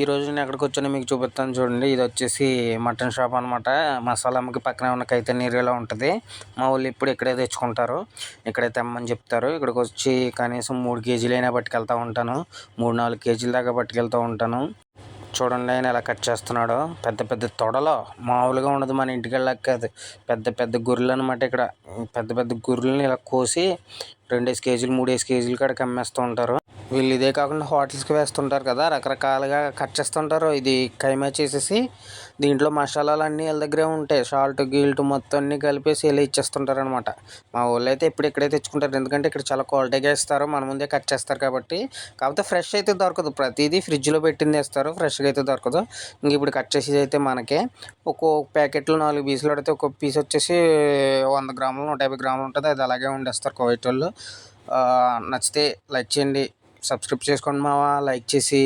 ఈరోజు నేను ఎక్కడికి వచ్చానో మీకు చూపిస్తాను చూడండి. ఇది వచ్చేసి మటన్ షాప్ అనమాట. మసాలా అమ్మకి పక్కనే ఉన్న కైతనీరులో ఉంటుంది. మా వాళ్ళు ఇప్పుడు ఇక్కడే తెచ్చుకుంటారు. ఇక్కడే తెమ్మని చెప్తారు. ఇక్కడికి వచ్చి కనీసం 3 కేజీలు అయినా పట్టుకెళ్తూ ఉంటాను. 3-4 కేజీల దాకా పట్టుకెళ్తూ ఉంటాను. చూడండి ఆయన ఎలా కట్ చేస్తున్నాడో. పెద్ద పెద్ద తొడలో మామూలుగా ఉండదు. మన ఇంటికి వెళ్ళాక కాదు, పెద్ద పెద్ద గొర్రెలు అనమాట. ఇక్కడ పెద్ద పెద్ద గొర్రెలను ఇలా కోసి 2 కేజీలు 3 కేజీలు కాడికి అమ్మేస్తూ ఉంటారు. వీళ్ళు ఇదే కాకుండా హోటల్స్కి వేస్తుంటారు కదా, రకరకాలుగా కట్ చేస్తుంటారు. ఇది కైమా చేసేసి దీంట్లో మసాలాలు అన్నీ వీళ్ళ దగ్గరే ఉంటాయి. సాల్ట్ గీల్ట్ మొత్తం అన్నీ కలిపేసి ఇలా ఇచ్చేస్తుంటారు అనమాట. మా వాళ్ళు అయితే ఇప్పుడు ఇక్కడే తెచ్చుకుంటారు. ఎందుకంటే ఇక్కడ చాలా క్వాలిటీగా ఇస్తారు, మన ముందే కట్ చేస్తారు కాబట్టి. కాకపోతే ఫ్రెష్ అయితే దొరకదు. ప్రతిదీ ఫ్రిడ్జ్లో పెట్టింది ఇస్తారు, ఫ్రెష్గా అయితే దొరకదు. ఇంక ఇప్పుడు కట్ చేసేది అయితే మనకే ఒక్కో ప్యాకెట్లో 4 పీసులు పడితే ఒక్కొక్క పీస్ వచ్చేసి 100 గ్రాములు 150 గ్రాములు ఉంటుంది. అది అలాగే వండేస్తారు కువైట్ వాళ్ళు. నచ్చితే లైక్ చేయండి, సబ్స్క్రైబ్ చేసుకోండి మావా, లైక్ చేసి.